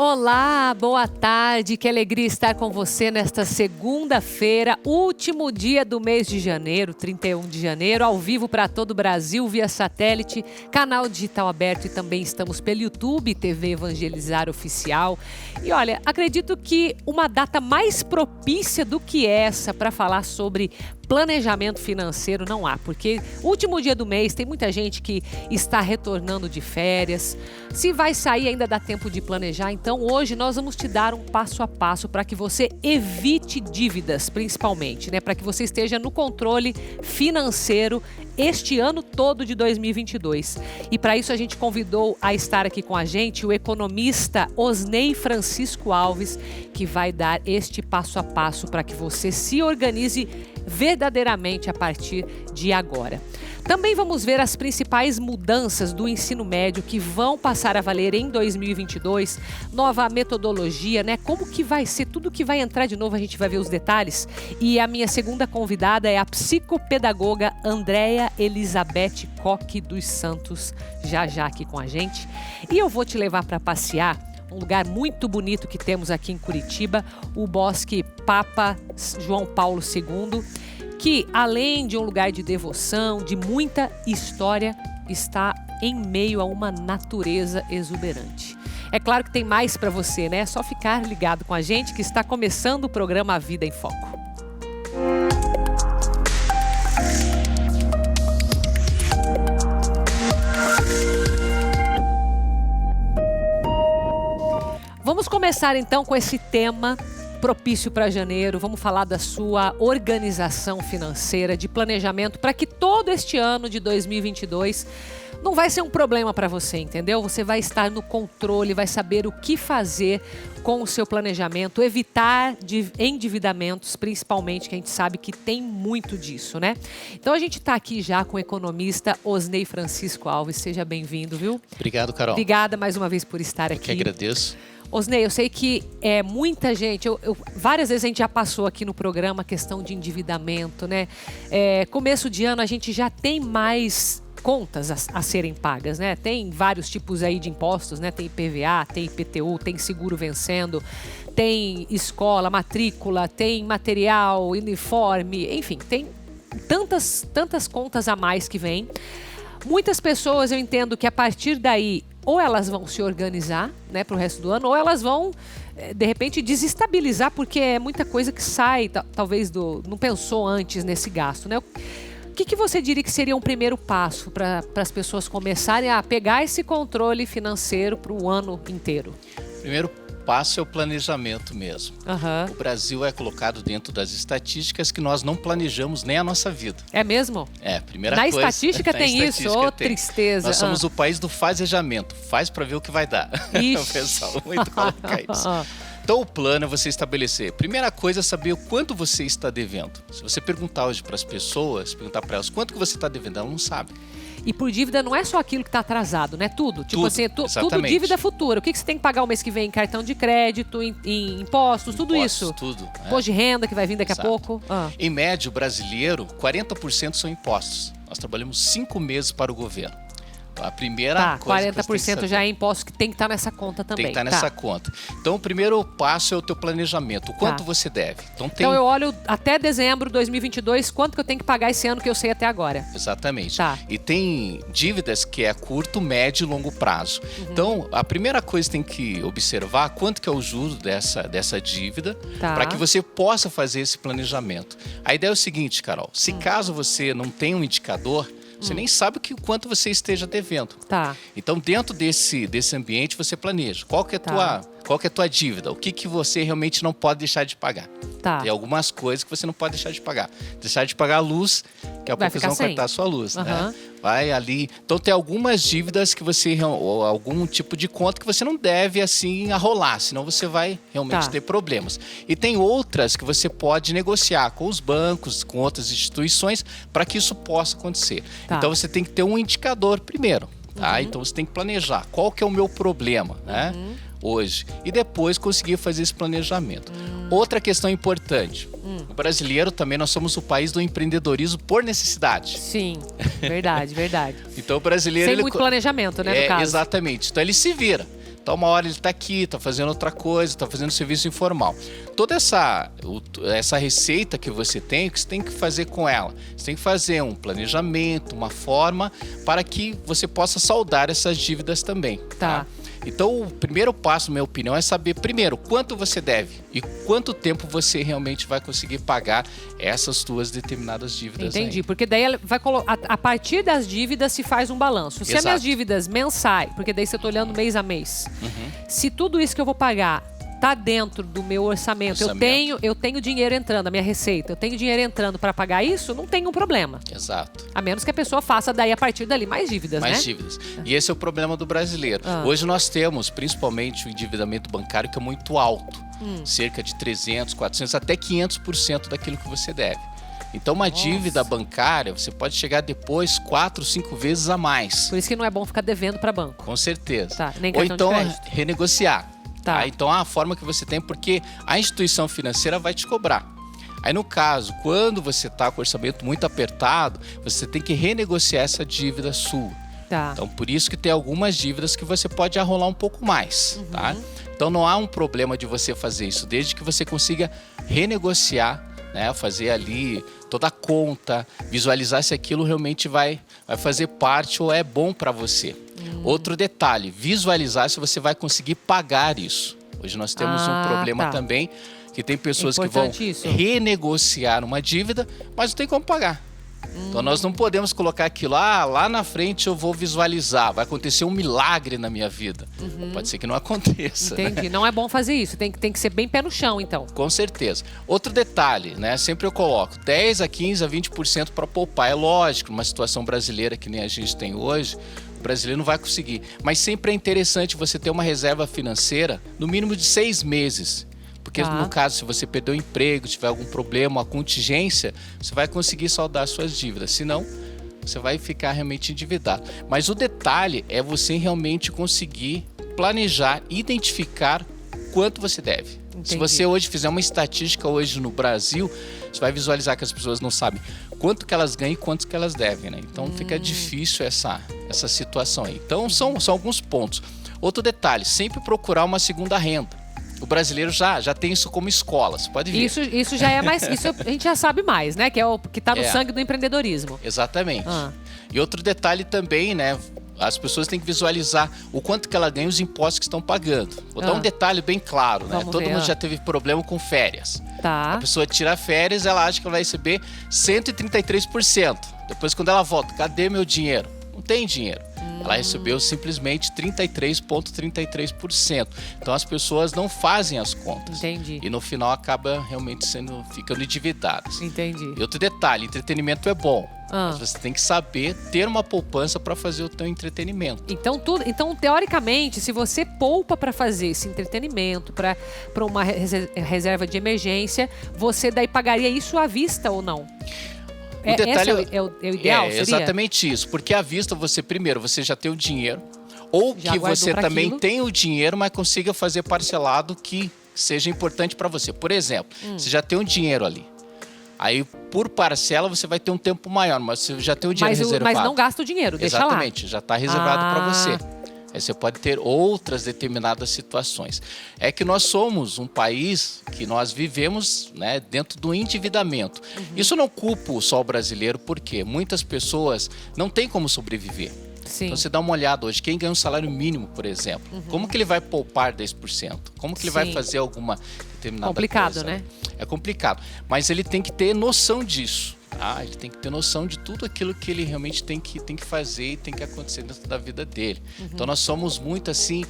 Olá, boa tarde, que alegria estar com você nesta segunda-feira, último dia do mês de janeiro, 31 de janeiro, ao vivo para todo o Brasil, via satélite, canal digital aberto e também estamos pelo YouTube, TV Evangelizar Oficial. E olha, acredito que uma data mais propícia do que essa para falar sobre planejamento financeiro não há, porque último dia do mês tem muita gente que está retornando de férias. Se vai sair ainda dá tempo de planejar, então hoje nós vamos te dar um passo a passo para que você evite dívidas, principalmente, né? Para que você esteja no controle financeiro este ano todo de 2022. E para isso a gente convidou a estar aqui com a gente o economista Osney Francisco Alves, que vai dar este passo a passo para que você se organize verdadeiramente a partir de agora. Também vamos ver as principais mudanças do ensino médio que vão passar a valer em 2022, nova metodologia, né? Como que vai ser, tudo que vai entrar de novo, a gente vai ver os detalhes. E a minha segunda convidada é a psicopedagoga Andréa Elizabeth Coque dos Santos, já aqui com a gente. E eu vou te levar para passear um lugar muito bonito que temos aqui em Curitiba, o Bosque Papa João Paulo II, que além de um lugar de devoção, de muita história, está em meio a uma natureza exuberante. É claro que tem mais para você, né? É só ficar ligado com a gente que está começando o programa A Vida em Foco. Vamos começar então com esse tema propício para janeiro. Vamos falar da sua organização financeira, de planejamento, para que todo este ano de 2022 não vai ser um problema para você, entendeu? Você vai estar no controle, vai saber o que fazer com o seu planejamento, evitar endividamentos, principalmente, que a gente sabe que tem muito disso, né? Então a gente está aqui já com o economista Osney Francisco Alves. Seja bem-vindo, viu? Obrigado, Carol. Obrigada mais uma vez por estar aqui. Eu que agradeço. Osney, eu sei que muita gente, várias vezes a gente já passou aqui no programa a questão de endividamento, né? Começo de ano a gente já tem mais contas a serem pagas, né? Tem vários tipos aí de impostos, né? Tem IPVA, tem IPTU, tem seguro vencendo, tem escola, matrícula, tem material, uniforme, enfim, tem tantas contas a mais que vêm. Muitas pessoas, eu entendo que a partir daí ou elas vão se organizar, né, para o resto do ano, ou elas vão, de repente, desestabilizar, porque é muita coisa que sai, talvez, não pensou antes nesse gasto, né? O que você diria que seria um primeiro passo para as pessoas começarem a pegar esse controle financeiro para o ano inteiro? Primeiro passo é o planejamento mesmo. Uhum. O Brasil é colocado dentro das estatísticas que nós não planejamos nem a nossa vida. É mesmo? Primeira na coisa. Estatística tem isso, tristeza. Nós somos o país do fazejamento. Faz para ver o que vai dar. O pessoal muito coloca isso. Então o plano é você estabelecer. Primeira coisa é saber o quanto você está devendo. Se você perguntar hoje para as pessoas, perguntar para elas quanto que você está devendo, ela não sabe. E por dívida não é só aquilo que está atrasado, né? Tudo. Tipo assim, tudo Exatamente. dívida futura. O que você tem que pagar o mês que vem em cartão de crédito, em impostos, tudo isso. Tudo. Imposto de renda que vai vir daqui a pouco. Em média, o brasileiro, 40% são impostos. Nós trabalhamos 5 meses para o governo. A primeira coisa 40% já é imposto que tem que estar nessa conta também. Tem que estar nessa conta. Então, o primeiro passo é o teu planejamento. O quanto você deve. Então, eu olho até dezembro de 2022, quanto que eu tenho que pagar esse ano que eu sei até agora. Exatamente. Tá. E tem dívidas que é curto, médio e longo prazo. Então, a primeira coisa que tem que observar quanto que é o juro dessa dívida, para que você possa fazer esse planejamento. A ideia é o seguinte, Carol. Se caso você não tem um indicador, você nem sabe o quanto você esteja devendo. Tá. Então, dentro desse ambiente, você planeja. Qual que é a tua dívida? O que você realmente não pode deixar de pagar? Tá. Tem algumas coisas que você não pode deixar de pagar. Deixar de pagar a luz, que a pouco eles vão cortar a sua luz, né? Vai ali. Então, tem algumas dívidas que você, ou algum tipo de conta que você não deve, assim, arrolar, senão você vai realmente ter problemas. E tem outras que você pode negociar com os bancos, com outras instituições, para que isso possa acontecer. Então, você tem que ter um indicador primeiro. Então, você tem que planejar. Qual que é o meu problema, né? Hoje. E depois conseguir fazer esse planejamento. Outra questão importante. O brasileiro também, nós somos o país do empreendedorismo por necessidade. Sim, verdade. Então o brasileiro... Sem muito planejamento, né, no caso. Exatamente. Então ele se vira. Então, uma hora ele está aqui, está fazendo outra coisa, está fazendo serviço informal. Toda essa receita que você tem, o que você tem que fazer com ela? Você tem que fazer um planejamento, uma forma para que você possa saldar essas dívidas também. Tá? Então, o primeiro passo, na minha opinião, é saber, primeiro, quanto você deve e quanto tempo você realmente vai conseguir pagar essas suas determinadas dívidas. Entendi, porque daí a partir das dívidas se faz um balanço. Se as minhas dívidas mensais, porque daí você está olhando mês a mês, se tudo isso que eu vou pagar tá dentro do meu orçamento. Eu tenho dinheiro entrando, a minha receita, eu tenho dinheiro entrando para pagar isso, não tem um problema. Exato. A menos que a pessoa faça daí, a partir dali, mais dívidas, né? Mais dívidas. E esse é o problema do brasileiro. Hoje nós temos, principalmente, o endividamento bancário que é muito alto. Cerca de 300, 400, até 500% daquilo que você deve. Então, uma dívida bancária, você pode chegar depois 4, 5 vezes a mais. Por isso que não é bom ficar devendo para banco. Com certeza. Tá, nem ou então, de crédito. renegociar. Tá. Então, a forma que você tem, porque a instituição financeira vai te cobrar. Aí, no caso, quando você está com o orçamento muito apertado, você tem que renegociar essa dívida sua. Tá. Então, por isso que tem algumas dívidas que você pode arrolar um pouco mais. Tá? Então, não há um problema de você fazer isso, desde que você consiga renegociar, né? Fazer ali toda a conta, visualizar se aquilo realmente vai fazer parte ou é bom para você. Outro detalhe, visualizar se você vai conseguir pagar isso. Hoje nós temos um problema também, que tem pessoas que vão renegociar uma dívida, mas não tem como pagar. Então nós não podemos colocar aquilo, lá na frente eu vou visualizar, vai acontecer um milagre na minha vida. Pode ser que não aconteça. Entendi, né? Não é bom fazer isso, tem que ser bem pé no chão então. Com certeza. Outro detalhe, né? Sempre eu coloco 10 a 15 a 20% para poupar. É lógico, numa situação brasileira que nem a gente tem hoje, o brasileiro não vai conseguir. Mas sempre é interessante você ter uma reserva financeira no mínimo de 6 meses. Porque no caso, se você perder o emprego, tiver algum problema, uma contingência, você vai conseguir saldar suas dívidas. Senão, você vai ficar realmente endividado. Mas o detalhe é você realmente conseguir planejar, identificar quanto você deve. Entendi. Se você hoje fizer uma estatística hoje no Brasil, você vai visualizar que as pessoas não sabem quanto que elas ganham e quanto que elas devem, né? Então fica difícil essa situação aí. Então são alguns pontos. Outro detalhe, sempre procurar uma segunda renda. O brasileiro já tem isso como escola, você pode ver. Isso já é mais, isso a gente já sabe mais, né? Que é o que está no sangue do empreendedorismo. Exatamente. E outro detalhe também, né? As pessoas têm que visualizar o quanto que ela ganha e os impostos que estão pagando. Vou dar um detalhe bem claro, né? Todo mundo já teve problema com férias. A pessoa tira férias, ela acha que ela vai receber 133%. Depois, quando ela volta, cadê meu dinheiro? Não tem dinheiro. Ela recebeu simplesmente 33,33%. Então as pessoas não fazem as contas. Entendi. E no final acaba realmente ficando endividadas. Entendi. E outro detalhe, entretenimento é bom. Mas você tem que saber ter uma poupança para fazer o teu entretenimento. Então, teoricamente, se você poupa para fazer esse entretenimento, para uma reserva de emergência, você daí pagaria isso à vista ou não? O detalhe é o ideal, seria? Exatamente isso. Porque à vista, você já tem o dinheiro. Ou que você também tem o dinheiro, mas consiga fazer parcelado que seja importante para você. Por exemplo, você já tem um dinheiro ali. Aí, por parcela, você vai ter um tempo maior, mas você já tem o dinheiro reservado. Mas não gasta o dinheiro, deixa lá. Exatamente, já está reservado para você. Aí você pode ter outras determinadas situações. É que nós somos um país que nós vivemos, né, dentro do endividamento. Isso não culpa só o brasileiro, porque muitas pessoas não têm como sobreviver. Sim. Então você dá uma olhada hoje, quem ganha um salário mínimo, por exemplo, como que ele vai poupar 10%? Como que ele vai fazer alguma determinada coisa? Complicado, né? É complicado, mas ele tem que ter noção disso. Ele tem que ter noção de tudo aquilo que ele realmente tem que fazer e tem que acontecer dentro da vida dele. Então nós somos muito assim,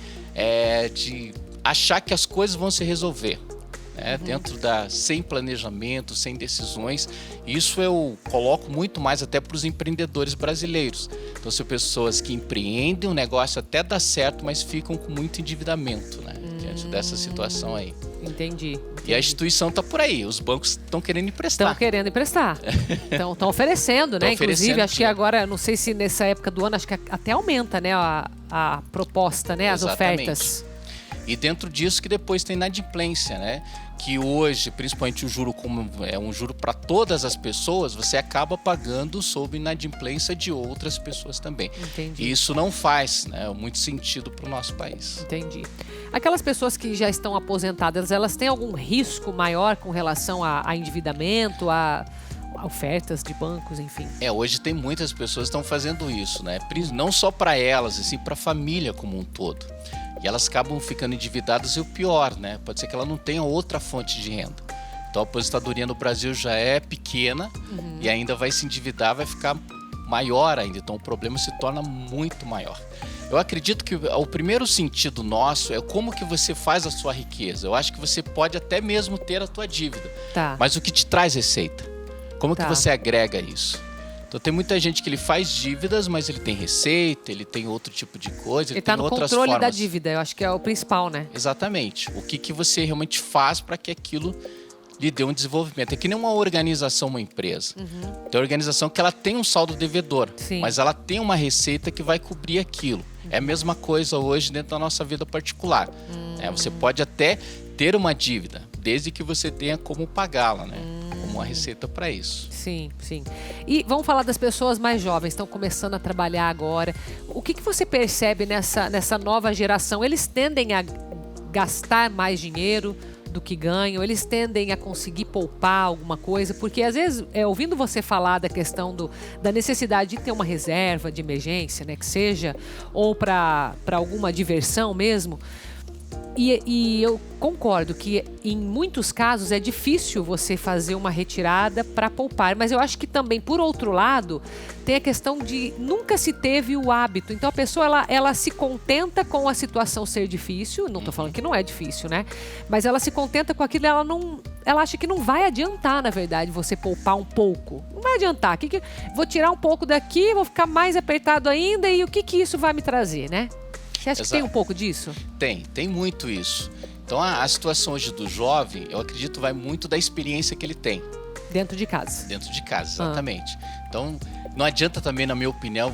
de achar que as coisas vão se resolver. Sem planejamento, sem decisões. Isso eu coloco muito mais até para os empreendedores brasileiros. Então são pessoas que empreendem, o negócio até dá certo, mas ficam com muito endividamento, né? Diante dessa situação aí. Entendi. E a instituição está por aí, os bancos estão querendo emprestar. Estão querendo emprestar. Estão oferecendo, né? Inclusive, acho que agora, não sei se nessa época do ano, acho que até aumenta, né, a proposta, né, as ofertas. E dentro disso que depois tem inadimplência, né? Que hoje, principalmente o juro, como é um juro para todas as pessoas, você acaba pagando sob inadimplência de outras pessoas também. Entendi. E isso não faz, né, muito sentido para o nosso país. Entendi. Aquelas pessoas que já estão aposentadas, elas têm algum risco maior com relação a endividamento, a ofertas de bancos, enfim? Hoje tem muitas pessoas que estão fazendo isso, né? Não só para elas, e sim para a família como um todo. E elas acabam ficando endividadas e o pior, né? Pode ser que ela não tenha outra fonte de renda. Então a aposentadoria no Brasil já é pequena e ainda vai se endividar, vai ficar maior ainda. Então o problema se torna muito maior. Eu acredito que o primeiro sentido nosso é como que você faz a sua riqueza. Eu acho que você pode até mesmo ter a tua dívida. Tá. Mas o que te traz receita? Como que você agrega isso? Então tem muita gente que ele faz dívidas, mas ele tem receita, ele tem outro tipo de coisa, ele tem outras formas. Ele está no controle da dívida, eu acho que é o principal, né? Exatamente. O que você realmente faz para que aquilo lhe dê um desenvolvimento. É que nem uma organização, uma empresa. Tem uma organização que ela tem um saldo devedor, mas ela tem uma receita que vai cobrir aquilo. É a mesma coisa hoje dentro da nossa vida particular. Você pode até ter uma dívida, desde que você tenha como pagá-la, né? Uma receita para isso. Sim, sim. E vamos falar das pessoas mais jovens, estão começando a trabalhar agora. O que você percebe nessa nova geração? Eles tendem a gastar mais dinheiro do que ganham? Eles tendem a conseguir poupar alguma coisa? Porque às vezes, ouvindo você falar da questão da necessidade de ter uma reserva de emergência, né, que seja, ou para alguma diversão mesmo, e eu concordo que em muitos casos é difícil você fazer uma retirada para poupar, mas eu acho que também, por outro lado, tem a questão de nunca se teve o hábito. Então a pessoa ela se contenta com a situação ser difícil, não estou falando que não é difícil, né? Mas ela se contenta com aquilo, ela acha que não vai adiantar, na verdade, você poupar um pouco. Não vai adiantar. Vou tirar um pouco daqui, vou ficar mais apertado ainda, e o que isso vai me trazer, né? Você acha que tem um pouco disso? Tem muito isso. Então a situação hoje do jovem, eu acredito, vai muito da experiência que ele tem. Dentro de casa. Dentro de casa, exatamente. Então não adianta também, na minha opinião,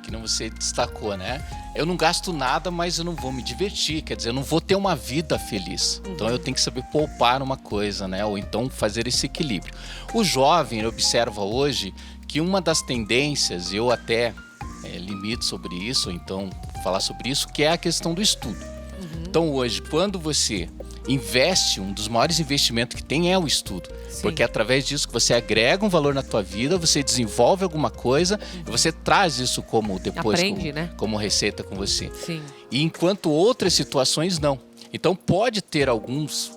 que não você destacou, né? Eu não gasto nada, mas eu não vou me divertir, quer dizer, eu não vou ter uma vida feliz. Então eu tenho que saber poupar uma coisa, né? Ou então fazer esse equilíbrio. O jovem, ele observa hoje que uma das tendências, eu até limito sobre isso, ou então falar sobre isso, que é a questão do estudo. Então hoje, quando você investe, um dos maiores investimentos que tem é o estudo. Sim. Porque é através disso que você agrega um valor na tua vida, você desenvolve alguma coisa e você traz isso como depois como receita com você. Sim. E enquanto outras situações não. Então pode ter algumas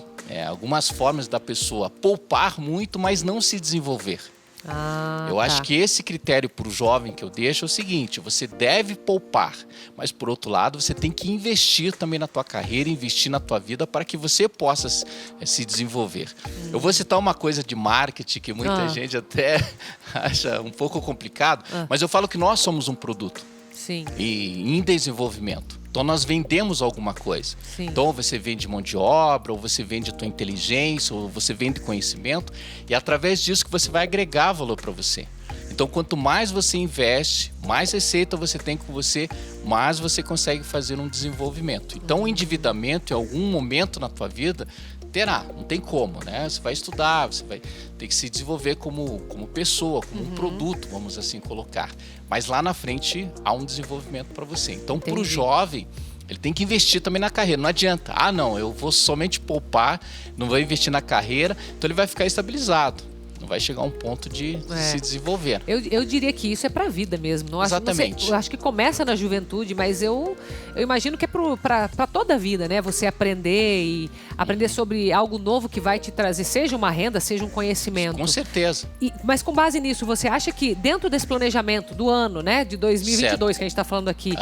formas da pessoa poupar muito, mas não se desenvolver. Eu acho que esse critério para o jovem que eu deixo é o seguinte: você deve poupar, mas por outro lado você tem que investir também na tua carreira, investir na tua vida para que você possa se desenvolver. Eu vou citar uma coisa de marketing que muita gente até acha um pouco complicado, mas eu falo que nós somos um produto. Sim. E em desenvolvimento. Então nós vendemos alguma coisa. Sim. Então você vende mão de obra, ou você vende a tua inteligência, ou você vende conhecimento, e é através disso que você vai agregar valor para você. Então quanto mais você investe, mais receita você tem com você, mais você consegue fazer um desenvolvimento. Então o endividamento em algum momento na tua vida terá, não tem como, né? Você vai estudar, você vai ter que se desenvolver como pessoa, como um produto, vamos assim colocar. Mas lá na frente há um desenvolvimento para você. Então, para o jovem, ele tem que investir também na carreira. Não adianta, não, eu vou somente poupar, não vou investir na carreira, então ele vai ficar estabilizado. Não vai chegar a um ponto de se desenvolver. Eu diria que isso é para a vida mesmo. Não Exatamente. Não sei, eu acho que começa na juventude, mas eu imagino que é para toda a vida, né? Você aprender sobre algo novo que vai te trazer, seja uma renda, seja um conhecimento. Com certeza. Mas com base nisso, você acha que dentro desse planejamento do ano, né, de 2022, que a gente está falando aqui,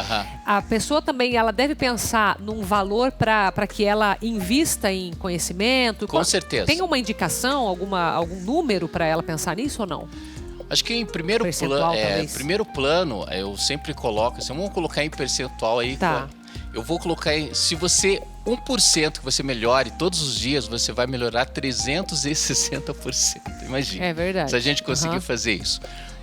a pessoa também ela deve pensar num valor para que ela invista em conhecimento? Com certeza. Tem uma indicação, algum número para ela pensar nisso ou não? Acho que em primeiro plano, eu sempre coloco, assim, vamos colocar em percentual aí. Eu vou colocar se você 1% que você melhore todos os dias, você vai melhorar 360%. Imagina. É verdade. Se a gente conseguir fazer isso.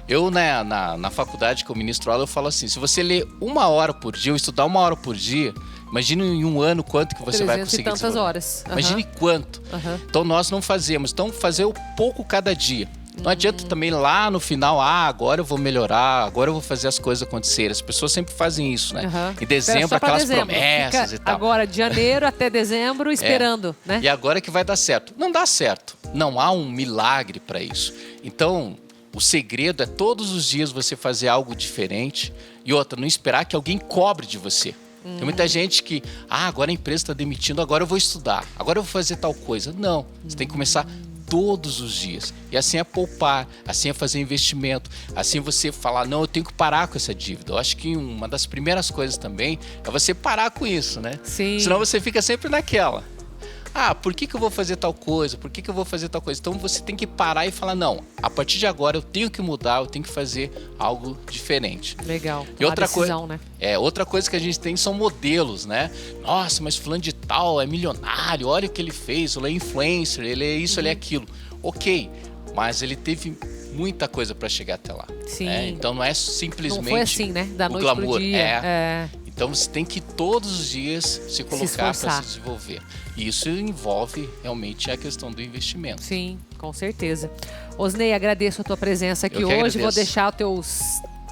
Eu, na faculdade que eu ministro aula, eu falo assim: se você ler 1 hora por dia, ou estudar 1 hora por dia, Imagina em um ano quanto que você vai conseguir desenvolver. 300 e tantas horas. Imagine quanto. Então nós não fazemos. Então fazer o pouco cada dia. Não adianta também lá no final, agora eu vou melhorar, agora eu vou fazer as coisas acontecerem. As pessoas sempre fazem isso, né? Em dezembro, aquelas promessas e tal. Agora, de janeiro até dezembro, esperando, né? E agora que vai dar certo. Não dá certo. Não há um milagre para isso. Então, o segredo é todos os dias você fazer algo diferente. E outra, não esperar que alguém cobre de você. Tem muita gente que, agora a empresa está demitindo, agora eu vou estudar, agora eu vou fazer tal coisa. Não, você tem que começar todos os dias. E assim é poupar, assim é fazer investimento, assim você falar, não, eu tenho que parar com essa dívida. Eu acho que uma das primeiras coisas também é você parar com isso, né? Sim. Senão você fica sempre naquela. Por que eu vou fazer tal coisa? Por que eu vou fazer tal coisa? Então você tem que parar e falar, não, a partir de agora eu tenho que mudar, eu tenho que fazer algo diferente. Legal. E outra decisão, coisa, né? Outra coisa que a gente tem são modelos, né? Nossa, mas fulano de tal é milionário, olha o que ele fez, ele é influencer, ele é isso, ele é aquilo. Ok, mas ele teve muita coisa para chegar até lá. Sim. Né? Então não é simplesmente não foi assim, né? Da noite glamour. pro dia. Então você tem que todos os dias se colocar para se desenvolver. E isso envolve realmente a questão do investimento. Sim, com certeza. Osnei, agradeço a tua presença aqui hoje. Agradeço. Vou deixar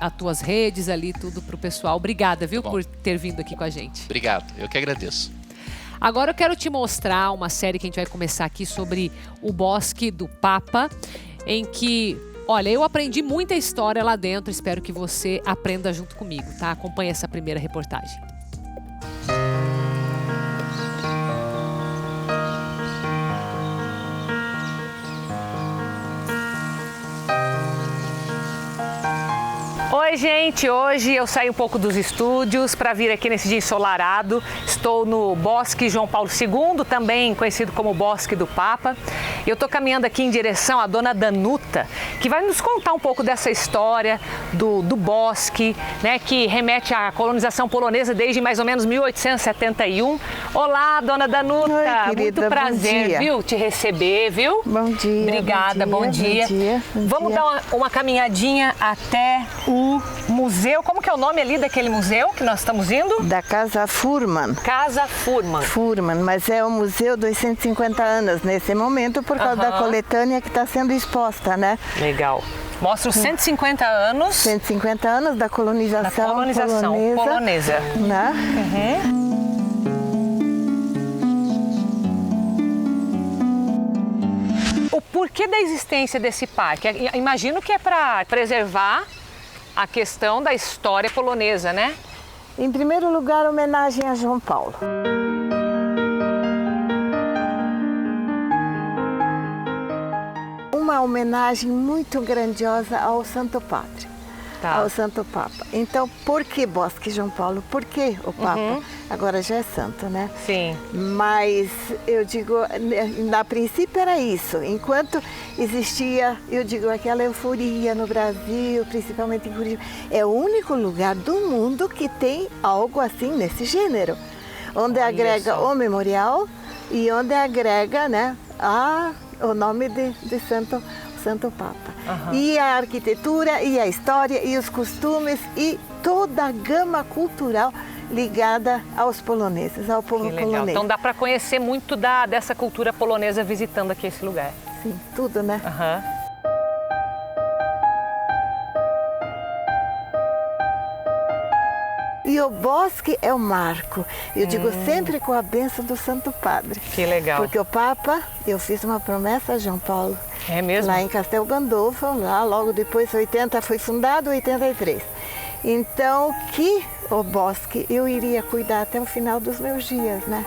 as tuas redes ali, tudo pro pessoal. Obrigada, viu, por ter vindo aqui com a gente. Obrigado, eu que agradeço. Agora eu quero te mostrar uma série que a gente vai começar aqui sobre o Bosque do Papa, em que, olha, eu aprendi muita história lá dentro, espero que você aprenda junto comigo, tá? Acompanhe essa primeira reportagem. Oi, gente! Hoje eu saí um pouco dos estúdios para vir aqui nesse dia ensolarado. Estou no Bosque João Paulo II, também conhecido como Bosque do Papa. Eu estou caminhando aqui em direção à dona Danuta, que vai nos contar um pouco dessa história do bosque, né, que remete à colonização polonesa desde mais ou menos 1871. Olá, dona Danuta! Oi, querida, muito prazer, viu, te receber, viu? Bom dia. Obrigada, bom dia. Vamos dar uma caminhadinha até o museu. Como que é o nome ali daquele museu que nós estamos indo? Da Casa Fuhrmann. Casa Fuhrmann. Fuhrmann, mas é o museu dos 150 anos nesse momento por causa da coletânea que está sendo exposta, né? Legal. Mostra os 150 anos. 150 anos da colonização polonesa. Né? O porquê da existência desse parque? Imagino que é para preservar a questão da história polonesa, né? Em primeiro lugar, homenagem a João Paulo. Uma homenagem muito grandiosa ao Santo Padre, ao Santo Papa. Então, por que Bosque João Paulo? Por que o Papa? Agora já é santo, né? Sim. Mas eu digo, na princípio era isso. Enquanto existia, eu digo, aquela euforia no Brasil, principalmente em Curitiba, é o único lugar do mundo que tem algo assim nesse gênero, onde agrega o memorial e onde agrega, né, o nome de Santo Papa. E a arquitetura, e a história, e os costumes, e toda a gama cultural ligada aos poloneses, ao povo polonês. Então dá para conhecer muito dessa cultura polonesa visitando aqui esse lugar. Sim, tudo, né? E o bosque é o marco. Eu digo sempre com a bênção do Santo Padre. Que legal. Porque o Papa, eu fiz uma promessa a João Paulo. É mesmo? Lá em Castel Gandolfo, lá logo depois, 80, foi fundado em 83. Então, que o bosque eu iria cuidar até o final dos meus dias, né?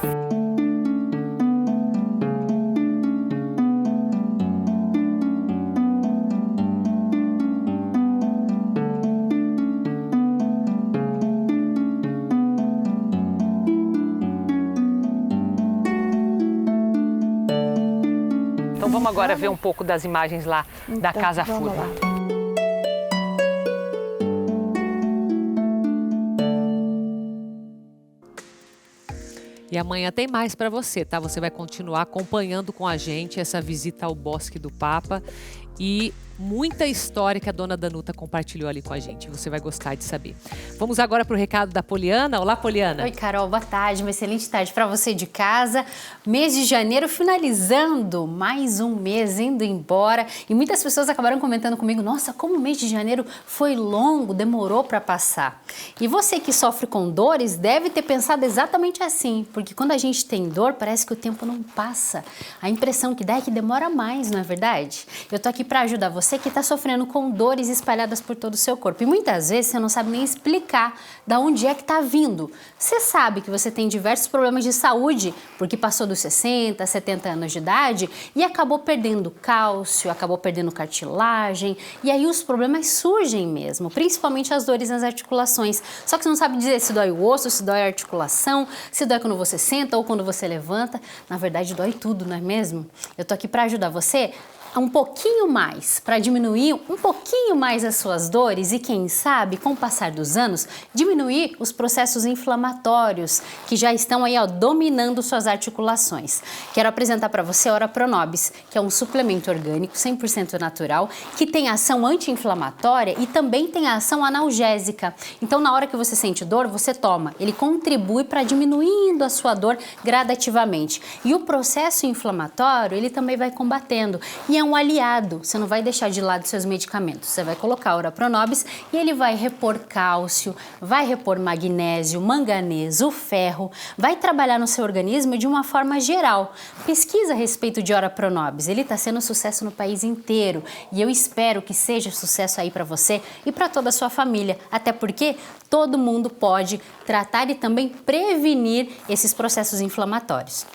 Então vamos agora ver um pouco das imagens lá da Casa Fuhrmann. E amanhã tem mais para você, tá? Você vai continuar acompanhando com a gente essa visita ao Bosque do Papa. e muita história que a dona Danuta compartilhou ali com a gente. Você vai gostar de saber. Vamos agora para o recado da Poliana. Olá, Poliana. Oi, Carol. Boa tarde. Uma excelente tarde para você de casa. Mês de janeiro finalizando. Mais um mês indo embora. E muitas pessoas acabaram comentando comigo, nossa, como o mês de janeiro foi longo, demorou para passar. E você que sofre com dores deve ter pensado exatamente assim. Porque quando a gente tem dor, parece que o tempo não passa. A impressão que dá é que demora mais, não é verdade? Eu tô aqui para ajudar você que está sofrendo com dores espalhadas por todo o seu corpo. E muitas vezes você não sabe nem explicar de onde é que está vindo. Você sabe que você tem diversos problemas de saúde, porque passou dos 60, 70 anos de idade e acabou perdendo cálcio, acabou perdendo cartilagem, e aí os problemas surgem mesmo, principalmente as dores nas articulações. Só que você não sabe dizer se dói o osso, se dói a articulação, se dói quando você senta ou quando você levanta. Na verdade, dói tudo, não é mesmo? Eu tô aqui para ajudar você um pouquinho mais, para diminuir um pouquinho mais as suas dores e quem sabe, com o passar dos anos, diminuir os processos inflamatórios que já estão aí, dominando suas articulações. Quero apresentar para você a Ora Pronobis, que é um suplemento orgânico 100% natural, que tem ação anti-inflamatória e também tem a ação analgésica. Então, na hora que você sente dor, você toma. Ele contribui para diminuindo a sua dor gradativamente. E o processo inflamatório, ele também vai combatendo. E é um aliado, você não vai deixar de lado seus medicamentos. Você vai colocar a Ora Pronobis e ele vai repor cálcio, vai repor magnésio, manganês, o ferro, vai trabalhar no seu organismo de uma forma geral. Pesquisa a respeito de Ora Pronobis, ele está sendo um sucesso no país inteiro e eu espero que seja sucesso aí para você e para toda a sua família, até porque todo mundo pode tratar e também prevenir esses processos inflamatórios.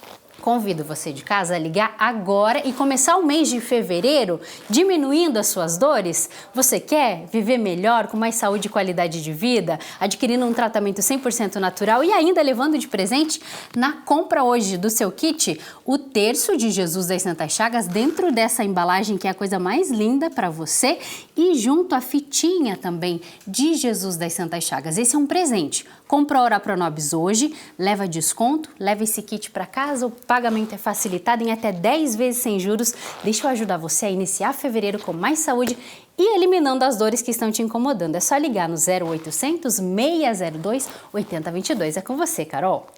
Convido você de casa a ligar agora e começar o mês de fevereiro diminuindo as suas dores. Você quer viver melhor, com mais saúde e qualidade de vida, adquirindo um tratamento 100% natural e ainda levando de presente na compra hoje do seu kit o terço de Jesus das Santas Chagas dentro dessa embalagem que é a coisa mais linda para você e junto a fitinha também de Jesus das Santas Chagas. Esse é um presente. Compra a Ora Pronobis hoje, leva desconto, leva esse kit para casa, o pagamento é facilitado em até 10 vezes sem juros. Deixa eu ajudar você a iniciar fevereiro com mais saúde e eliminando as dores que estão te incomodando. É só ligar no 0800 602 8022. É com você, Carol.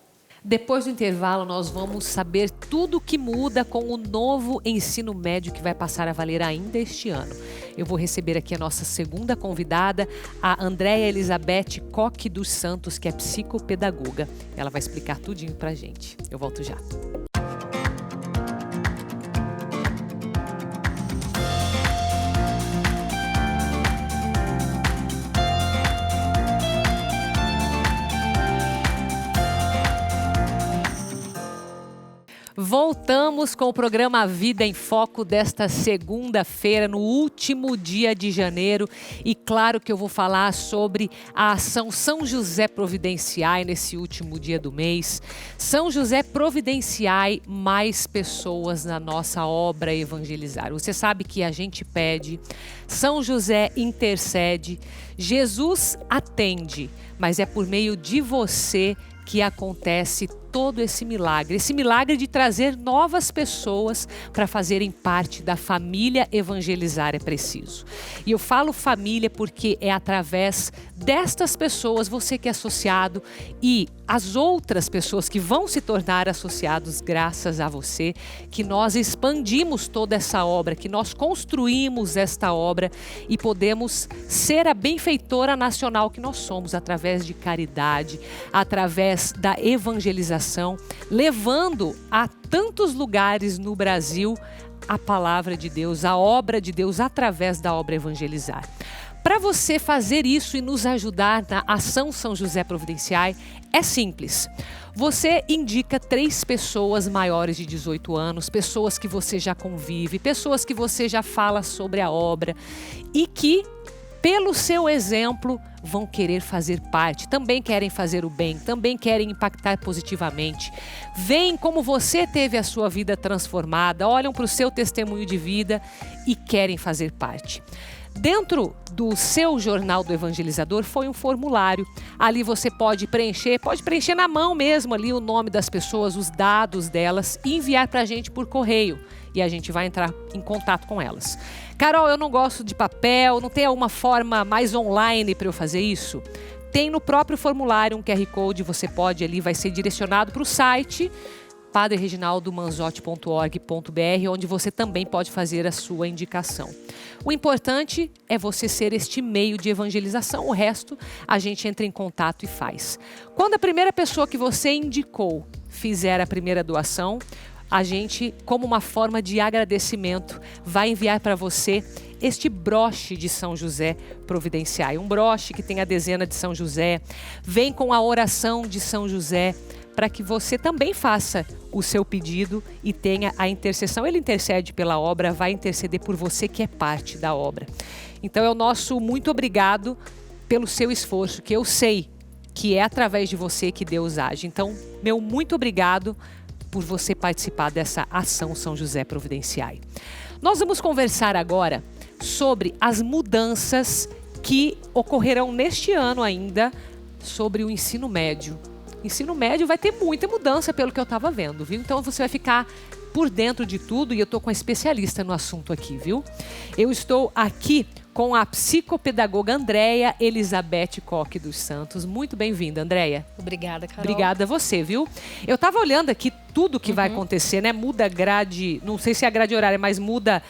Depois do intervalo, nós vamos saber tudo o que muda com o novo ensino médio que vai passar a valer ainda este ano. Eu vou receber aqui a nossa segunda convidada, a Andréia Elizabeth Coque dos Santos, que é psicopedagoga. Ela vai explicar tudinho pra gente. Eu volto já. Voltamos com o programa Vida em Foco desta segunda-feira, no último dia de janeiro. E claro que eu vou falar sobre a ação São José Providenciai nesse último dia do mês. São José Providenciai mais pessoas na nossa obra evangelizar. Você sabe que a gente pede, São José intercede, Jesus atende, mas é por meio de você que acontece todo esse milagre de trazer novas pessoas para fazerem parte da família evangelizar é preciso. E eu falo família porque é através destas pessoas, você que é associado e as outras pessoas que vão se tornar associados graças a você, que nós expandimos toda essa obra, que nós construímos esta obra e podemos ser a benfeitora nacional que nós somos através de caridade, através da evangelização, levando a tantos lugares no Brasil a palavra de Deus, a obra de Deus através da obra evangelizar. Para você fazer isso e nos ajudar na ação São José Providenciai, é simples. Você indica 3 pessoas maiores de 18 anos, pessoas que você já convive, pessoas que você já fala sobre a obra e que, pelo seu exemplo, vão querer fazer parte, também querem fazer o bem, também querem impactar positivamente. Veem como você teve a sua vida transformada, olham para o seu testemunho de vida e querem fazer parte. Dentro do seu Jornal do Evangelizador foi um formulário. Ali você pode preencher na mão mesmo ali o nome das pessoas, os dados delas e enviar para a gente por correio. E a gente vai entrar em contato com elas. Carol, eu não gosto de papel, não tem alguma forma mais online para eu fazer isso? Tem no próprio formulário um QR Code, você pode ali, vai ser direcionado para o site padrereginaldomanzotti.org.br, onde você também pode fazer a sua indicação. O importante é você ser este meio de evangelização, o resto a gente entra em contato e faz. Quando a primeira pessoa que você indicou fizer a primeira doação, a gente, como uma forma de agradecimento, vai enviar para você este broche de São José Providenciai. Um broche que tem a dezena de São José, vem com a oração de São José, para que você também faça o seu pedido e tenha a intercessão. Ele intercede pela obra, vai interceder por você que é parte da obra. Então é o nosso muito obrigado pelo seu esforço, que eu sei que é através de você que Deus age. Então, meu muito obrigado por você participar dessa ação São José Providenciai. Nós vamos conversar agora sobre as mudanças que ocorrerão neste ano ainda sobre o ensino médio. Ensino médio vai ter muita mudança pelo que eu estava vendo, viu? Então você vai ficar por dentro de tudo e eu estou com a especialista no assunto aqui, viu? Eu estou aqui com a psicopedagoga Andréia Elizabeth Coque dos Santos. Muito bem-vinda, Andréia. Obrigada, Carol. Obrigada a você, viu? Eu estava olhando aqui tudo que vai acontecer, né? Muda grade, não sei se é a grade horária, mas muda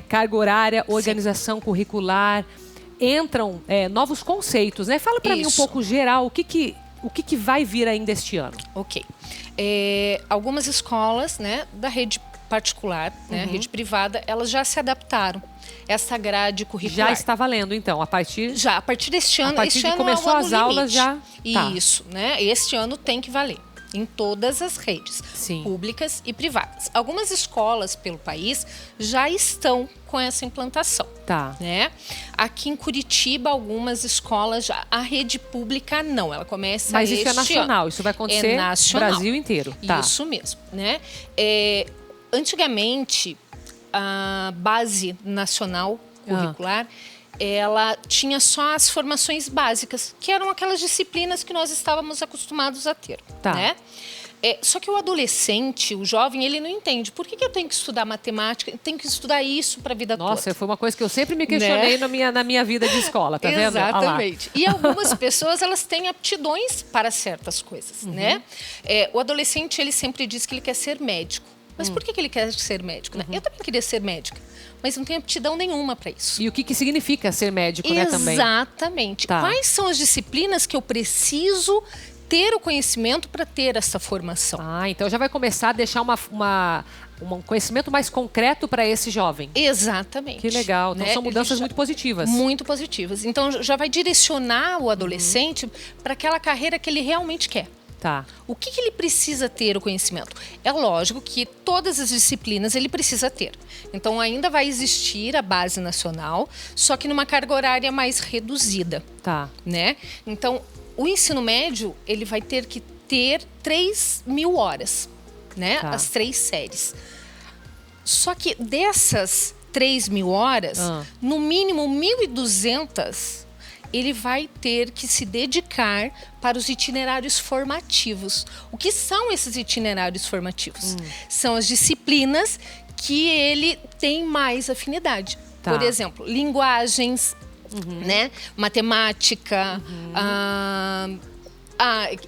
carga horária, organização curricular, entram novos conceitos, né? Fala para mim um pouco geral, o que vai vir ainda este ano? Ok. Algumas escolas, né, da rede particular, né, rede privada, elas já se adaptaram. Essa grade curricular. Já está valendo, então, a partir deste ano. A partir de começou as aulas já. Isso, né? Este ano tem que valer em todas as redes, públicas e privadas. Algumas escolas pelo país já estão com essa implantação. Né? Aqui em Curitiba, algumas escolas já. A rede pública não, ela começa Mas isso é nacional, ano. Isso vai acontecer no Brasil inteiro. Isso mesmo, né? Antigamente, a base nacional curricular, ela tinha só as formações básicas, que eram aquelas disciplinas que nós estávamos acostumados a ter, né? Só que o adolescente, o jovem, ele não entende. Por que eu tenho que estudar matemática? Eu tenho que estudar isso para a vida toda. Nossa, foi uma coisa que eu sempre me questionei, né? na minha vida de escola, tá vendo? Exatamente. E algumas pessoas, elas têm aptidões para certas coisas, né? O adolescente, ele sempre diz que ele quer ser médico. Mas por que ele quer ser médico? Né? Eu também queria ser médica, mas não tenho aptidão nenhuma para isso. E o que significa ser médico, né, também? Exatamente. Quais são as disciplinas que eu preciso ter o conhecimento para ter essa formação? Então já vai começar a deixar um conhecimento mais concreto para esse jovem. Exatamente. Que legal. Então são mudanças muito positivas. Muito positivas. Então já vai direcionar o adolescente para aquela carreira que ele realmente quer. O que ele precisa ter o conhecimento? É lógico que todas as disciplinas ele precisa ter. Então ainda vai existir a base nacional, só que numa carga horária mais reduzida. Né? Então o ensino médio ele vai ter que ter 3.000 horas, né? As 3 séries. Só que dessas 3.000 horas, no mínimo 1.200 ele vai ter que se dedicar para os itinerários formativos. O que são esses itinerários formativos? São as disciplinas que ele tem mais afinidade. Por exemplo, linguagens, né? Matemática,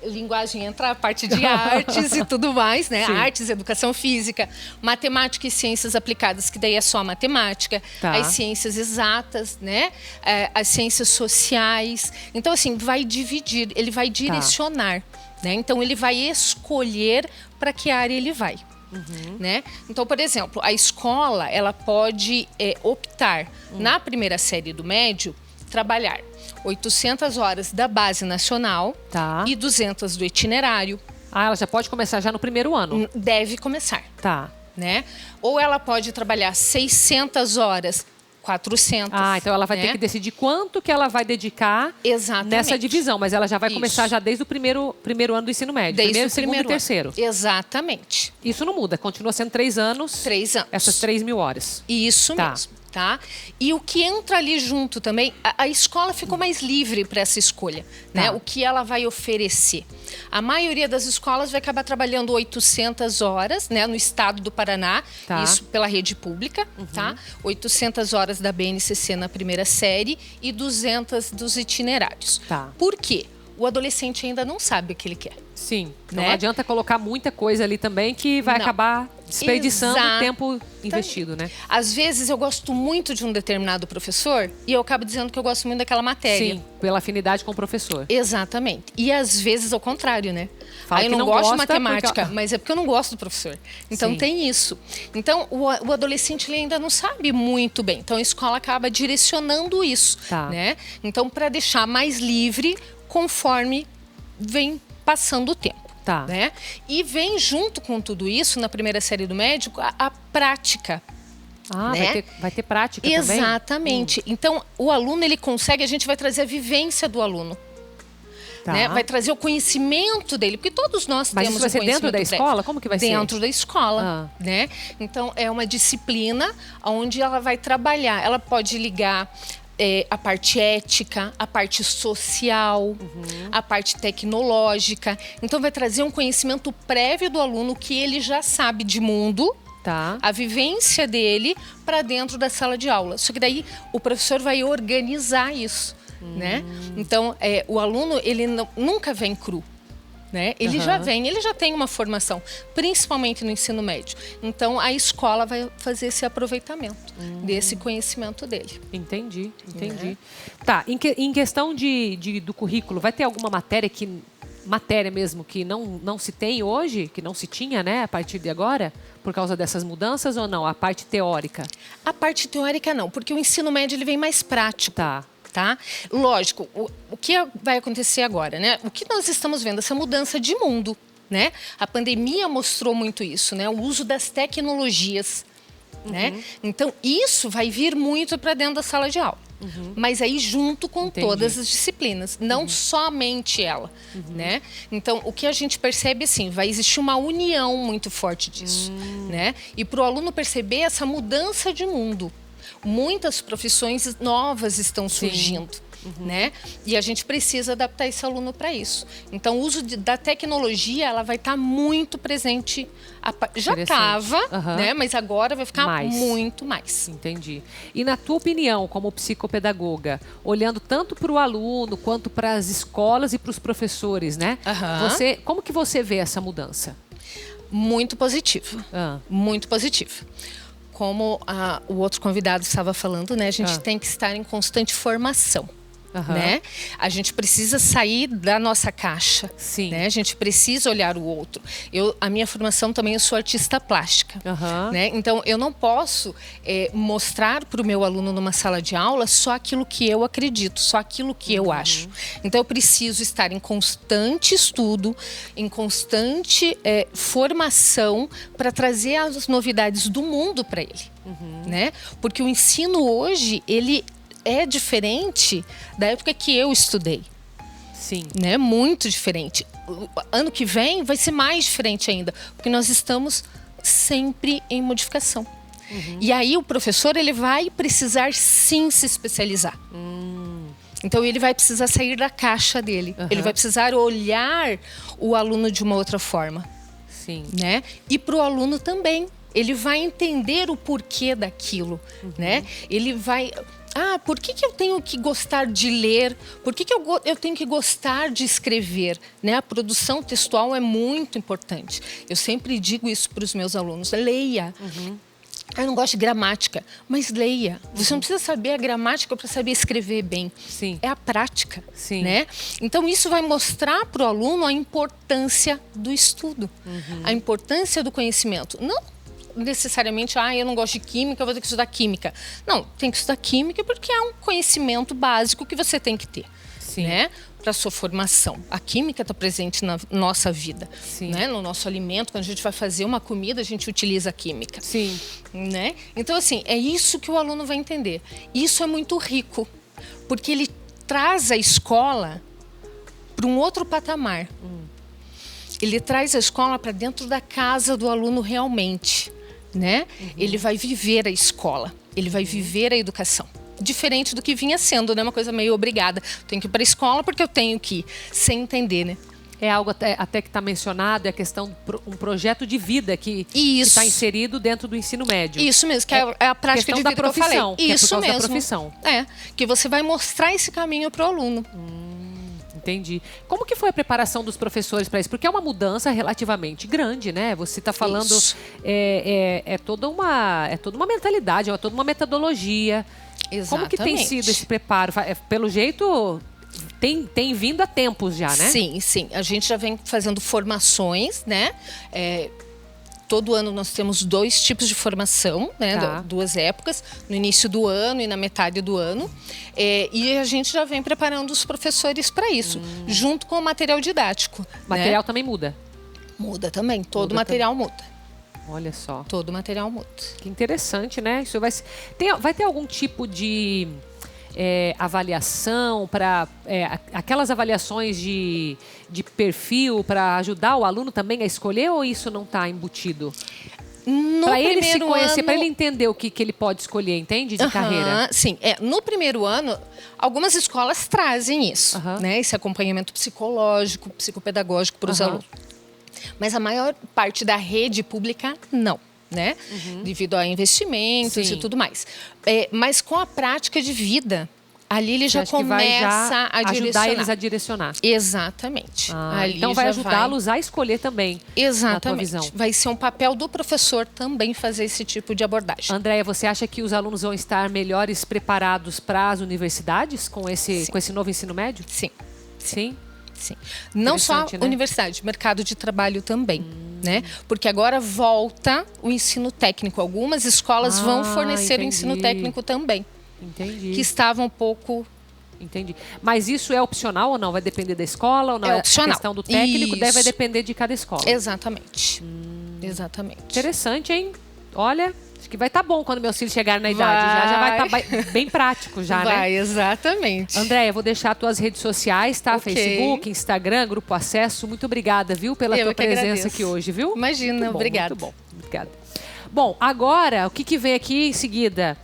linguagem entra a parte de artes e tudo mais, né? Artes, educação física, matemática e ciências aplicadas, que daí é só matemática, as ciências exatas, né? As ciências sociais. Então, assim, vai dividir, ele vai direcionar, né? Então, ele vai escolher para que área ele vai. Né? Então, por exemplo, a escola ela pode optar na primeira série do médio trabalhar 800 horas da base nacional e 200 do itinerário. Ela já pode começar já no primeiro ano? Deve começar. Né? Ou ela pode trabalhar 600 horas, 400. Então ela vai ter que decidir quanto que ela vai dedicar nessa divisão, mas ela já vai começar já desde o primeiro ano do ensino médio. Desde primeiro, o segundo e terceiro. Exatamente. Isso não muda, continua sendo 3 anos. 3 anos. Essas 3.000 horas. Isso mesmo. Tá? E o que entra ali junto também, a escola ficou mais livre para essa escolha, né? O que ela vai oferecer. A maioria das escolas vai acabar trabalhando 800 horas, né? No estado do Paraná, isso pela rede pública, tá? 800 horas da BNCC na primeira série e 200 dos itinerários. Por quê? O adolescente ainda não sabe o que ele quer. Sim, né? Não adianta colocar muita coisa ali também que vai acabar desperdiçando o tempo investido, né? Às vezes eu gosto muito de um determinado professor e eu acabo dizendo que eu gosto muito daquela matéria. Sim, pela afinidade com o professor. Exatamente. E às vezes ao contrário, né? Fala aí eu não gosto de matemática, mas é porque eu não gosto do professor. Então tem isso. Então o adolescente ele ainda não sabe muito bem. Então a escola acaba direcionando isso, né? Então para deixar mais livre conforme vem passando o tempo. Né? E vem junto com tudo isso, na primeira série do médico, a prática. Né? vai ter prática também? Exatamente. Então, o aluno, ele consegue, a gente vai trazer a vivência do aluno. Né? Vai trazer o conhecimento dele, porque todos nós temos isso vai ser dentro da escola? Como que vai ser? Dentro da escola, né? Então, é uma disciplina onde ela vai trabalhar. Ela pode ligar a parte ética, a parte social, a parte tecnológica. Então, vai trazer um conhecimento prévio do aluno que ele já sabe de mundo, a vivência dele para dentro da sala de aula. Só que daí o professor vai organizar isso, né? Então, o aluno, ele nunca vem cru. Né? Ele já tem uma formação, principalmente no ensino médio. Então, a escola vai fazer esse aproveitamento desse conhecimento dele. Entendi. Tá, em questão do currículo, vai ter alguma matéria mesmo que não se tem hoje, que não se tinha, né, a partir de agora, por causa dessas mudanças ou não? A parte teórica? A parte teórica não, porque o ensino médio ele vem mais prático. Tá? Lógico, o que vai acontecer agora, né? O que nós estamos vendo? Essa mudança de mundo, né? A pandemia mostrou muito isso, né? O uso das tecnologias, né? Então, isso vai vir muito para dentro da sala de aula. Mas aí junto com todas as disciplinas, não somente ela, né? Então, o que a gente percebe, assim, vai existir uma união muito forte disso, né? E para o aluno perceber essa mudança de mundo. Muitas profissões novas estão surgindo, né? E a gente precisa adaptar esse aluno para isso. Então, o uso da tecnologia, ela vai estar muito presente. Já estava, né? Mas agora vai ficar muito mais. Entendi. E na tua opinião, como psicopedagoga, olhando tanto para o aluno quanto para as escolas e para os professores, né? Como que você vê essa mudança? Muito positiva. Muito positiva. Como o outro convidado estava falando, né? A gente tem que estar em constante formação. Né? A gente precisa sair da nossa caixa. Né? A gente precisa olhar o outro. A minha formação também, eu sou artista plástica. Né? Então, eu não posso mostrar para o meu aluno numa sala de aula só aquilo que eu acredito, só aquilo que eu acho. Então, eu preciso estar em constante estudo, em constante formação para trazer as novidades do mundo para ele. Né? Porque o ensino hoje, ele é diferente da época que eu estudei. Né? Muito diferente. Ano que vem vai ser mais diferente ainda, porque nós estamos sempre em modificação. E aí o professor, ele vai precisar sim se especializar. Então ele vai precisar sair da caixa dele. Ele vai precisar olhar o aluno de uma outra forma. Né? E para o aluno também. Ele vai entender o porquê daquilo. Né? Ele vai... por que eu tenho que gostar de ler? Por que eu tenho que gostar de escrever? Né? A produção textual é muito importante. Eu sempre digo isso para os meus alunos. Leia. Eu não gosto de gramática, mas leia. Você não precisa saber a gramática para saber escrever bem. É a prática. Né? Então, isso vai mostrar para o aluno a importância do estudo. A importância do conhecimento. Não necessariamente, eu não gosto de química, eu vou ter que estudar química. Não, tem que estudar química porque é um conhecimento básico que você tem que ter, né? Para a sua formação. A química está presente na nossa vida, né? No nosso alimento, quando a gente vai fazer uma comida, a gente utiliza a química. Né? Então, assim, é isso que o aluno vai entender. Isso é muito rico, porque ele traz a escola para um outro patamar. Ele traz a escola para dentro da casa do aluno realmente. Né? Ele vai viver a escola. Ele vai viver a educação. Diferente do que vinha sendo, né? Uma coisa meio obrigada. Tenho que ir para a escola porque eu tenho que ir, sem entender, né? É algo até que está mencionado, é a questão de um projeto de vida que está inserido dentro do ensino médio. Isso mesmo, que é a prática de vida que eu falei. Isso mesmo. Da profissão. Que você vai mostrar esse caminho para o aluno. Entendi. Como que foi a preparação dos professores para isso? Porque é uma mudança relativamente grande, né? Você está falando... É toda uma mentalidade, é toda uma metodologia. Exatamente. Como que tem sido esse preparo? Pelo jeito... Tem vindo há tempos já, né? Sim. A gente já vem fazendo formações, né? Todo ano nós temos 2 tipos de formação, né? Tá. 2 épocas, no início do ano e na metade do ano. E a gente já vem preparando os professores para isso, junto com o material didático. O material também muda? Muda também, todo o material muda. Olha só. Todo o material muda. Que interessante, né? Isso vai ter algum tipo de... avaliação para aquelas avaliações de perfil para ajudar o aluno também a escolher, ou isso não está embutido? Para ele se conhecer, para ele entender o que ele pode escolher, entende? De carreira. Sim, no primeiro ano, algumas escolas trazem isso, né? Esse acompanhamento psicológico, psicopedagógico para os alunos. Mas a maior parte da rede pública, não. Né? Devido a investimentos e tudo mais. Mas com a prática de vida, ali ele já começa a ajudar eles a direcionar. Exatamente. Então vai ajudá-los a escolher também. Exatamente. Na tua visão. Vai ser um papel do professor também fazer esse tipo de abordagem. Andréia, você acha que os alunos vão estar melhores preparados para as universidades com esse novo ensino médio? Sim. Sim? Sim. Não só universidade, mercado de trabalho também. Né? Porque agora volta o ensino técnico. Algumas escolas vão fornecer o ensino técnico também. Entendi. Que estava um pouco... Entendi. Mas isso é opcional ou não? Vai depender da escola ou não? É opcional. A questão do técnico vai depender de cada escola. Exatamente. Exatamente. Interessante, hein? Olha... Acho que vai estar bom quando meus filhos chegarem na idade. Já vai estar bem prático já, né? Vai, exatamente. Andréia, vou deixar tuas redes sociais, tá? Okay. Facebook, Instagram, Grupo Acesso. Muito obrigada, viu? Pela tua presença aqui hoje, viu? Imagina, obrigada. Muito bom, obrigada. Bom, agora, o que vem aqui em seguida?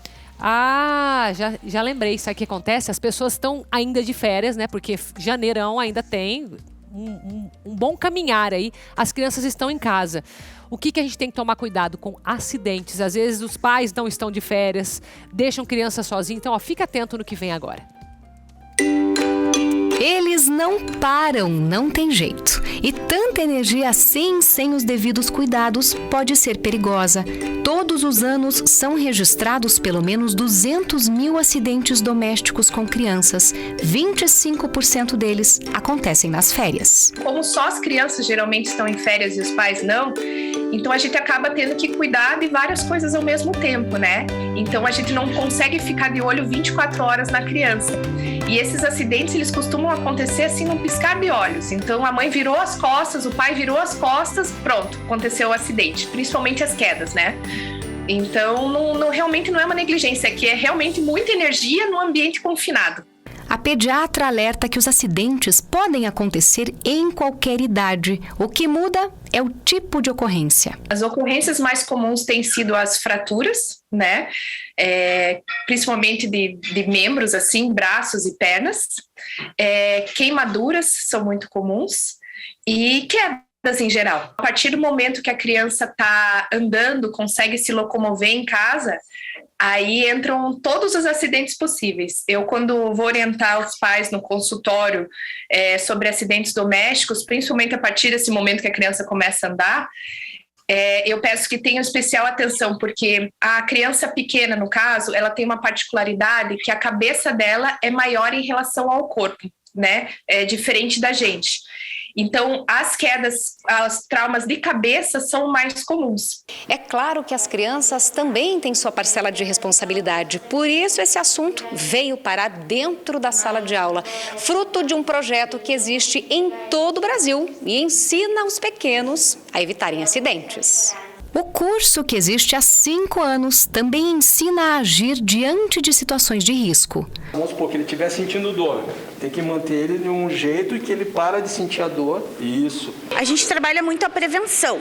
Já lembrei. Sabe o que acontece? As pessoas estão ainda de férias, né? Porque janeirão ainda tem um bom caminhar aí. As crianças estão em casa. O que a gente tem que tomar cuidado com acidentes? Às vezes os pais não estão de férias, deixam criança sozinha. Então, fica atento no que vem agora. Eles não param, não tem jeito. E tanta energia assim, sem os devidos cuidados, pode ser perigosa. Todos os anos são registrados pelo menos 200 mil acidentes domésticos com crianças. 25% deles acontecem nas férias. Como só as crianças geralmente estão em férias e os pais não, então a gente acaba tendo que cuidar de várias coisas ao mesmo tempo, né? Então a gente não consegue ficar de olho 24 horas na criança. E esses acidentes, eles costumam acontecer assim num piscar de olhos. Então a mãe virou as costas, o pai virou as costas, pronto, aconteceu o acidente. Principalmente as quedas, né? Então realmente não é uma negligência, é que é realmente muita energia no ambiente confinado. A pediatra alerta que os acidentes podem acontecer em qualquer idade. O que muda é o tipo de ocorrência. As ocorrências mais comuns têm sido as fraturas, né? Principalmente de membros, assim, braços e pernas. Queimaduras são muito comuns. E quedas em geral. A partir do momento que a criança está andando, consegue se locomover em casa, aí entram todos os acidentes possíveis. Eu, quando vou orientar os pais no consultório sobre acidentes domésticos, principalmente a partir desse momento que a criança começa a andar, eu peço que tenham especial atenção, porque a criança pequena, no caso, ela tem uma particularidade que a cabeça dela é maior em relação ao corpo, né? É diferente da gente. Então, as quedas, os traumas de cabeça são mais comuns. É claro que as crianças também têm sua parcela de responsabilidade. Por isso, esse assunto veio parar dentro da sala de aula, fruto de um projeto que existe em todo o Brasil e ensina os pequenos a evitarem acidentes. O curso, que existe há 5 anos, também ensina a agir diante de situações de risco. Vamos supor que ele estiver sentindo dor. Tem que manter ele de um jeito que ele para de sentir a dor. Isso. a gente trabalha muito a prevenção.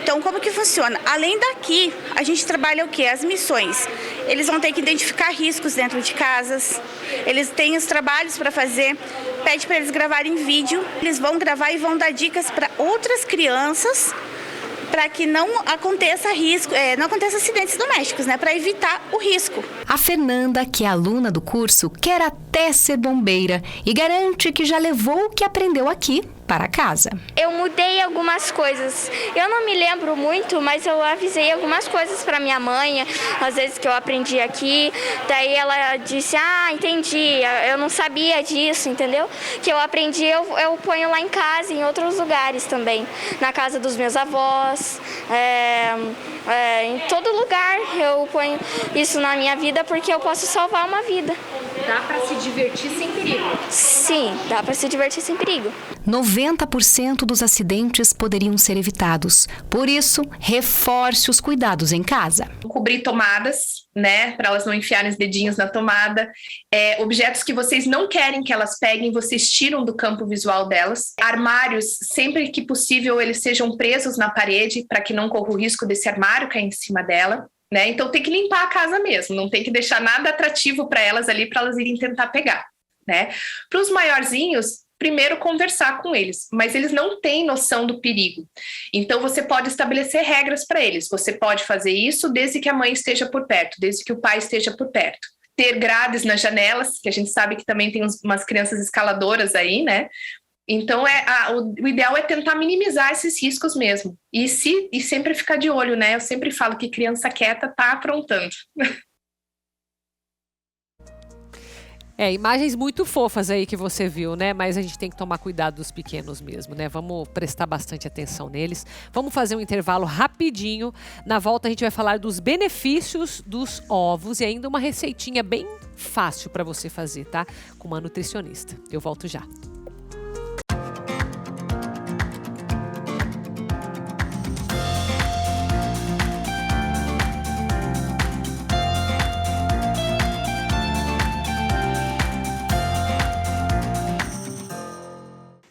Então, como que funciona? Além daqui, a gente trabalha o quê? As missões. Eles vão ter que identificar riscos dentro de casas, eles têm os trabalhos para fazer, pede para eles gravarem vídeo, eles vão gravar e vão dar dicas para outras crianças para que não aconteça risco, não aconteça acidentes domésticos, né? Para evitar o risco. A Fernanda, que é aluna do curso, quer até ser bombeira e garante que já levou o que aprendeu aqui para casa. Eu mudei algumas coisas. Eu não me lembro muito, mas eu avisei algumas coisas para minha mãe, às vezes que eu aprendi aqui. Daí ela disse, entendi, eu não sabia disso, entendeu? Que eu aprendi, eu ponho lá em casa, em outros lugares também. Na casa dos meus avós, em todo lugar eu ponho isso na minha vida porque eu posso salvar uma vida. Dá para se divertir sem perigo? Sim, dá para se divertir sem perigo. 90% dos acidentes poderiam ser evitados. Por isso, reforce os cuidados em casa. Cobrir tomadas, né, para elas não enfiarem os dedinhos na tomada. Objetos que vocês não querem que elas peguem, vocês tiram do campo visual delas. Armários, sempre que possível, eles sejam presos na parede para que não corra o risco desse armário cair em cima dela. Né? Então tem que limpar a casa mesmo, não tem que deixar nada atrativo para elas ali, para elas irem tentar pegar. Né? Para os maiorzinhos, primeiro conversar com eles, mas eles não têm noção do perigo. Então você pode estabelecer regras para eles. Você pode fazer isso desde que a mãe esteja por perto, desde que o pai esteja por perto. Ter grades nas janelas, que a gente sabe que também tem umas crianças escaladoras aí, né? Então, o ideal é tentar minimizar esses riscos mesmo. E sempre ficar de olho, né? Eu sempre falo que criança quieta tá aprontando. Imagens muito fofas aí que você viu, né? Mas a gente tem que tomar cuidado dos pequenos mesmo, né? Vamos prestar bastante atenção neles. Vamos fazer um intervalo rapidinho. Na volta a gente vai falar dos benefícios dos ovos e ainda uma receitinha bem fácil para você fazer, tá? Com uma nutricionista. Eu volto já.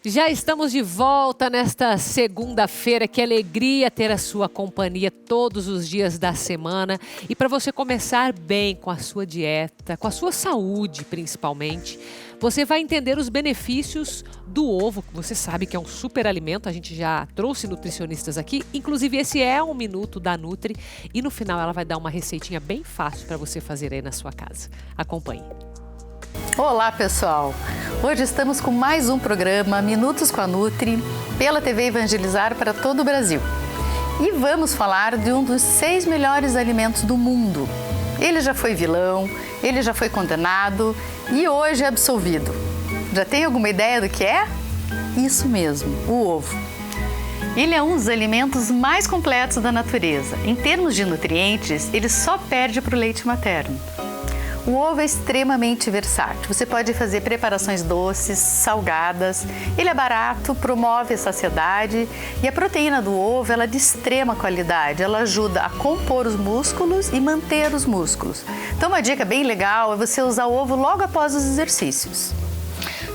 Já estamos de volta nesta segunda-feira. Que alegria ter a sua companhia todos os dias da semana. E para você começar bem com a sua dieta, com a sua saúde principalmente, você vai entender os benefícios do ovo, que você sabe que é um super alimento. A gente já trouxe nutricionistas aqui. Inclusive esse é um minuto da Nutri. E no final ela vai dar uma receitinha bem fácil para você fazer aí na sua casa. Acompanhe. Olá pessoal, hoje estamos com mais um programa Minutos com a Nutri pela TV Evangelizar para todo o Brasil e vamos falar de um dos 6 melhores alimentos do mundo. Ele já foi vilão, ele já foi condenado e hoje é absolvido. Já tem alguma ideia do que é? Isso mesmo, o ovo. Ele é um dos alimentos mais completos da natureza. Em termos de nutrientes, ele só perde para o leite materno. O ovo é extremamente versátil. Você pode fazer preparações doces, salgadas. Ele é barato, promove a saciedade e a proteína do ovo ela é de extrema qualidade. Ela ajuda a compor os músculos e manter os músculos. Então uma dica bem legal é você usar o ovo logo após os exercícios.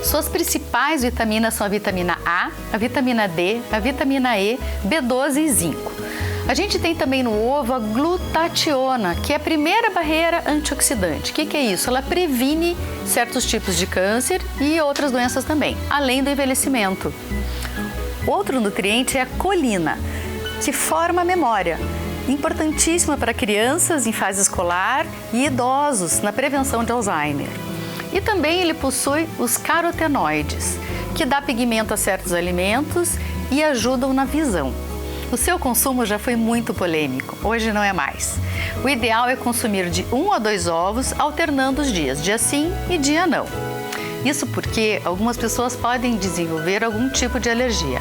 Suas principais vitaminas são a vitamina A, a vitamina D, a vitamina E, B12 e zinco. A gente tem também no ovo a glutationa, que é a primeira barreira antioxidante. O que é isso? Ela previne certos tipos de câncer e outras doenças também, além do envelhecimento. Outro nutriente é a colina, que forma a memória, importantíssima para crianças em fase escolar e idosos na prevenção de Alzheimer. E também ele possui os carotenoides, que dá pigmento a certos alimentos e ajudam na visão. O seu consumo já foi muito polêmico, hoje não é mais. O ideal é consumir de 1 a 2 ovos, alternando os dias, dia sim e dia não. Isso porque algumas pessoas podem desenvolver algum tipo de alergia.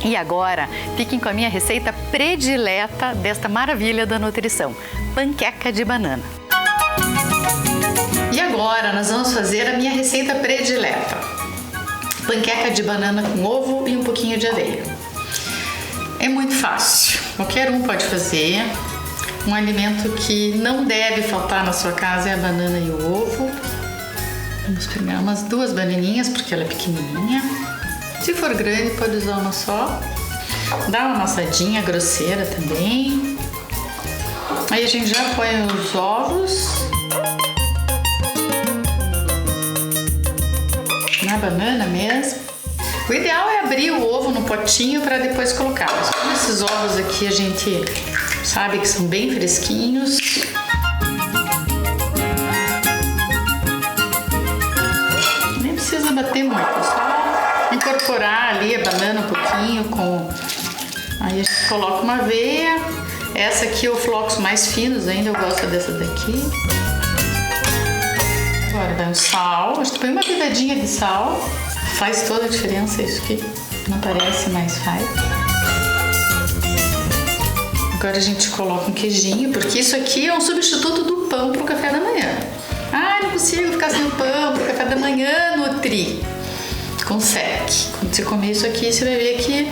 E agora, fiquem com a minha receita predileta desta maravilha da nutrição, panqueca de banana. E agora nós vamos fazer a minha receita predileta, panqueca de banana com ovo e um pouquinho de aveia. É muito fácil, qualquer um pode fazer. Um alimento que não deve faltar na sua casa é a banana e o ovo. Vamos pegar umas 2 bananinhas, porque ela é pequenininha. Se for grande, pode usar uma só. Dá uma amassadinha grosseira também. Aí a gente já põe os ovos na banana mesmo. O ideal é abrir o ovo no potinho para depois colocar. Mas como esses ovos aqui a gente sabe que são bem fresquinhos, nem precisa bater muito, só incorporar ali a banana um pouquinho com... Aí a gente coloca uma aveia. Essa aqui é o flocos mais finos ainda, eu gosto dessa daqui. Agora vai o sal, acho que põe uma pitadinha de sal. Faz toda a diferença isso aqui. Não parece, mas faz. Agora a gente coloca um queijinho, porque isso aqui é um substituto do pão pro café da manhã. Ah, não consigo ficar sem o pão pro café da manhã, Nutri. Consegue. Quando você comer isso aqui, você vai ver que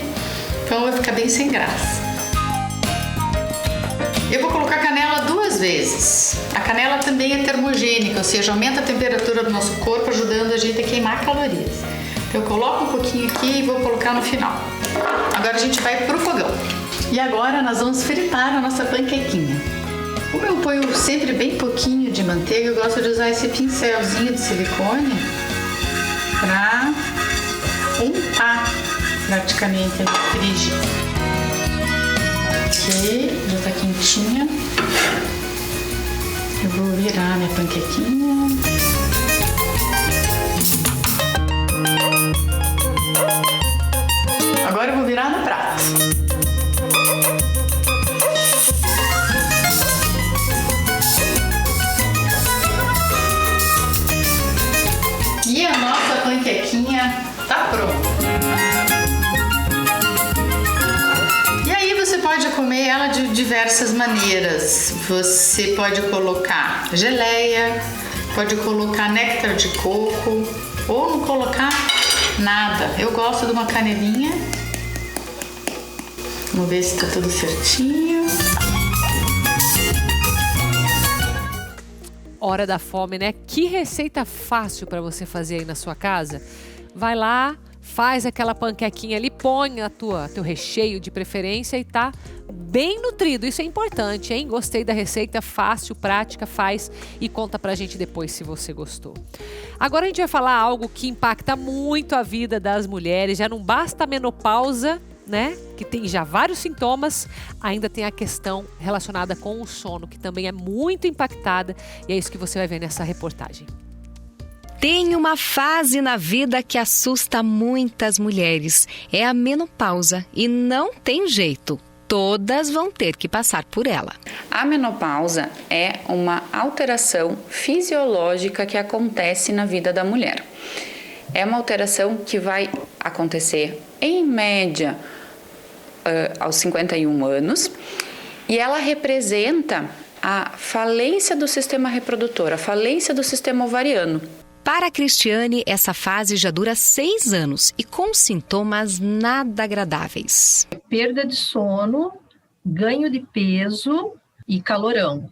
o pão vai ficar bem sem graça. Eu vou colocar canela 2 vezes. A canela também é termogênica, ou seja, aumenta a temperatura do nosso corpo, ajudando a gente a queimar calorias. Então eu coloco um pouquinho aqui e vou colocar no final. Agora a gente vai pro fogão. E agora nós vamos fritar a nossa panquequinha. Como eu ponho sempre bem pouquinho de manteiga, eu gosto de usar esse pincelzinho de silicone para untar praticamente a frigir. Aqui, já tá quentinha. Eu vou virar minha panquequinha. Agora eu vou virar no prato. E a nossa panquequinha tá pronta. Você pode comer ela de diversas maneiras. Você pode colocar geleia, pode colocar néctar de coco ou não colocar nada. Eu gosto de uma canelinha. Vamos ver se tá tudo certinho. Hora da fome, né? Que receita fácil para você fazer aí na sua casa. Vai lá, faz aquela panquequinha ali, põe teu recheio de preferência e tá bem nutrido. Isso é importante, hein? Gostei da receita, fácil, prática, faz e conta pra gente depois se você gostou. Agora a gente vai falar algo que impacta muito a vida das mulheres. Já não basta a menopausa, né? Que tem já vários sintomas, ainda tem a questão relacionada com o sono, que também é muito impactada, e é isso que você vai ver nessa reportagem. Tem uma fase na vida que assusta muitas mulheres. É a menopausa e não tem jeito. Todas vão ter que passar por ela. A menopausa é uma alteração fisiológica que acontece na vida da mulher. É uma alteração que vai acontecer, em média, aos 51 anos, e ela representa a falência do sistema reprodutor, a falência do sistema ovariano. Para a Cristiane, essa fase já dura 6 anos e com sintomas nada agradáveis. Perda de sono, ganho de peso e calorão.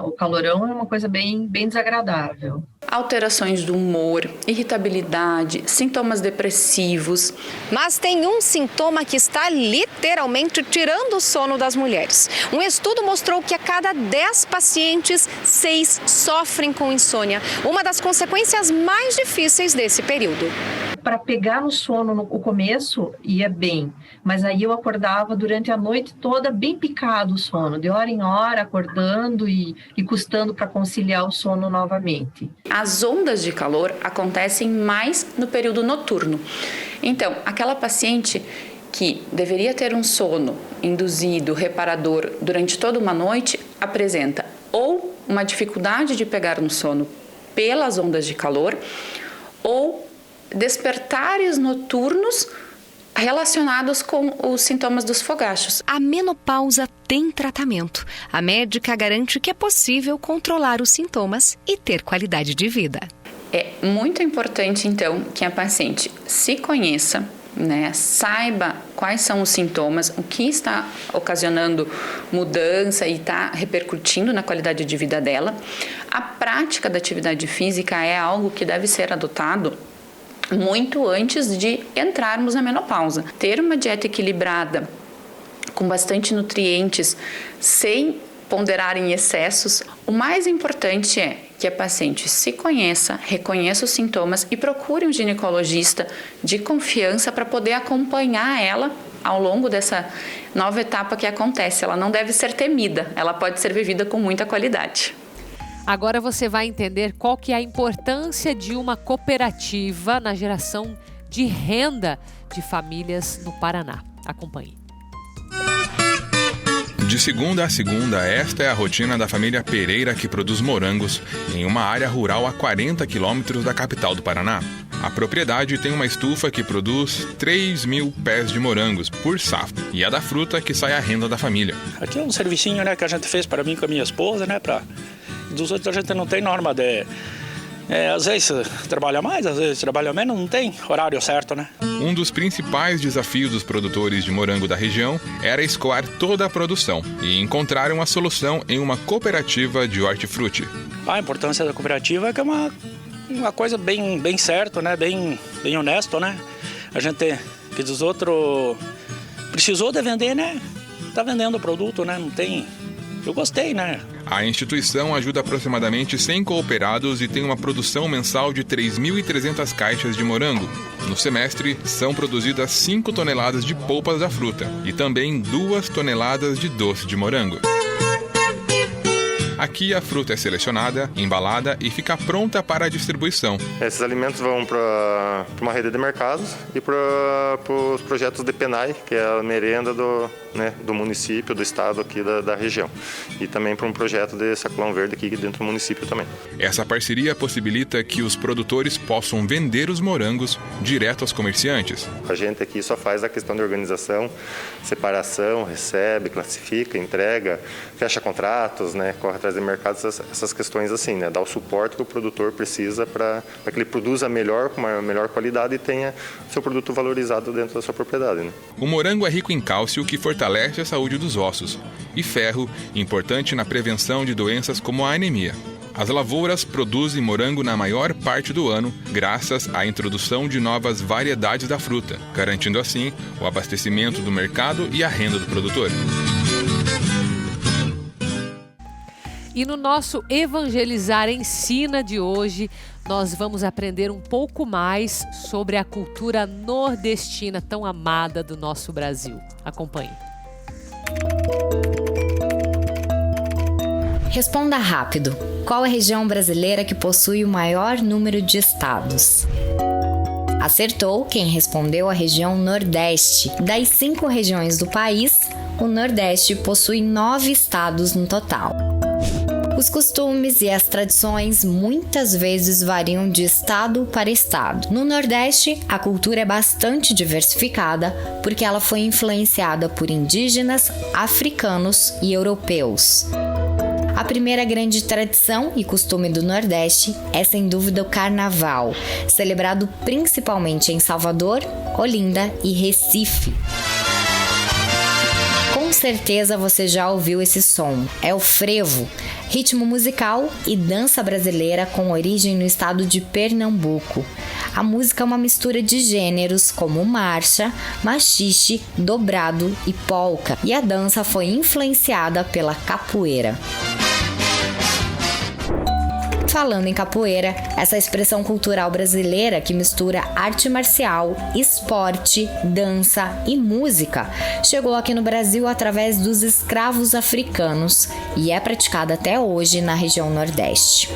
O calorão é uma coisa bem desagradável. Alterações do humor, irritabilidade, sintomas depressivos. Mas tem um sintoma que está literalmente tirando o sono das mulheres. Um estudo mostrou que a cada 10 pacientes, 6 sofrem com insônia, uma das consequências mais difíceis desse período. Para pegar no sono no começo ia bem, mas aí eu acordava durante a noite toda bem picado o sono, de hora em hora acordando e custando para conciliar o sono novamente. As ondas de calor acontecem mais no período noturno. Então, aquela paciente que deveria ter um sono induzido, reparador durante toda uma noite, apresenta ou uma dificuldade de pegar no sono pelas ondas de calor ou despertares noturnos relacionados com os sintomas dos fogachos. A menopausa tem tratamento. A médica garante que é possível controlar os sintomas e ter qualidade de vida. É muito importante, então, que a paciente se conheça, né, saiba quais são os sintomas, o que está ocasionando mudança e está repercutindo na qualidade de vida dela. A prática da atividade física é algo que deve ser adotado muito antes de entrarmos na menopausa. Ter uma dieta equilibrada, com bastante nutrientes, sem ponderar em excessos. O mais importante é que a paciente se conheça, reconheça os sintomas e procure um ginecologista de confiança para poder acompanhar ela ao longo dessa nova etapa que acontece. Ela não deve ser temida, ela pode ser vivida com muita qualidade. Agora você vai entender qual que é a importância de uma cooperativa na geração de renda de famílias no Paraná. Acompanhe. De segunda a segunda, esta é a rotina da família Pereira, que produz morangos em uma área rural a 40 quilômetros da capital do Paraná. A propriedade tem uma estufa que produz 3.000 pés de morangos por safra, e é da fruta que sai a renda da família. Aqui é um servicinho, né, que a gente fez para mim com a minha esposa, né, dos outros a gente não tem norma de... às vezes trabalha mais, às vezes trabalha menos, não tem horário certo, né? Um dos principais desafios dos produtores de morango da região era escoar toda a produção e encontrar uma solução em uma cooperativa de hortifruti. A importância da cooperativa é que é uma coisa bem certa, né? Bem honesto, né? A gente, que dos outros, precisou de vender, né? Tá vendendo o produto, né? Não tem... Eu gostei, né? A instituição ajuda aproximadamente 100 cooperados e tem uma produção mensal de 3.300 caixas de morango. No semestre, são produzidas 5 toneladas de polpas da fruta e também 2 toneladas de doce de morango. Aqui a fruta é selecionada, embalada e fica pronta para a distribuição. Esses alimentos vão para uma rede de mercados e para os projetos de PENAI, que é a merenda do município, do estado aqui da região. E também para um projeto de sacolão verde aqui dentro do município também. Essa parceria possibilita que os produtores possam vender os morangos direto aos comerciantes. A gente aqui só faz a questão de organização, separação, recebe, classifica, entrega, fecha contratos, né, corre atrás de mercados, essas questões assim, né, dá o suporte que o produtor precisa para que ele produza melhor, com uma melhor qualidade e tenha seu produto valorizado dentro da sua propriedade. Né? O morango é rico em cálcio, que fortalece a saúde dos ossos, e ferro, importante na prevenção de doenças como a anemia. As lavouras produzem morango na maior parte do ano, graças à introdução de novas variedades da fruta, garantindo assim o abastecimento do mercado e a renda do produtor. E no nosso Evangelizar Ensina de hoje, nós vamos aprender um pouco mais sobre a cultura nordestina tão amada do nosso Brasil. Acompanhe. Responda rápido. Qual é a região brasileira que possui o maior número de estados? Acertou quem respondeu a região Nordeste. Das 5 regiões do país, o Nordeste possui 9 estados no total. Os costumes e as tradições muitas vezes variam de estado para estado. No Nordeste, a cultura é bastante diversificada porque ela foi influenciada por indígenas, africanos e europeus. A primeira grande tradição e costume do Nordeste é, sem dúvida, o Carnaval, celebrado principalmente em Salvador, Olinda e Recife. Com certeza você já ouviu esse som, é o frevo, ritmo musical e dança brasileira com origem no estado de Pernambuco. A música é uma mistura de gêneros como marcha, machixe, dobrado e polca, e a dança foi influenciada pela capoeira. Falando em capoeira, essa expressão cultural brasileira que mistura arte marcial, esporte, dança e música, chegou aqui no Brasil através dos escravos africanos e é praticada até hoje na região Nordeste.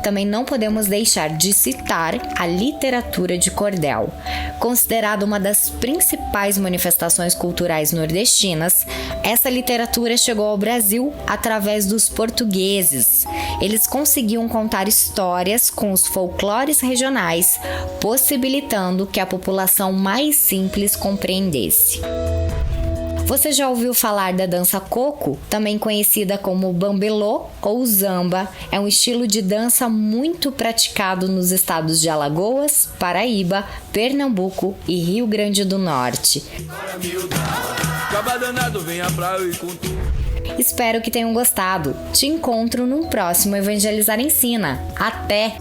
Também não podemos deixar de citar a literatura de cordel. Considerada uma das principais manifestações culturais nordestinas, essa literatura chegou ao Brasil através dos portugueses. Eles conseguiam contar histórias com os folclores regionais, possibilitando que a população mais simples compreendesse. Você já ouviu falar da dança coco, também conhecida como bambelô ou zamba? É um estilo de dança muito praticado nos estados de Alagoas, Paraíba, Pernambuco e Rio Grande do Norte. Espero que tenham gostado. Te encontro num próximo Evangelizar Ensina. Até!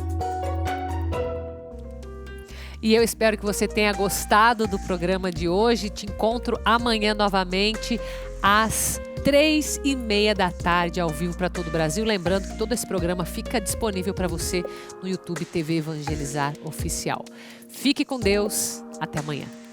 E eu espero que você tenha gostado do programa de hoje. Te encontro amanhã novamente às 3h30 da tarde, ao vivo para todo o Brasil. Lembrando que todo esse programa fica disponível para você no YouTube TV Evangelizar Oficial. Fique com Deus. Até amanhã.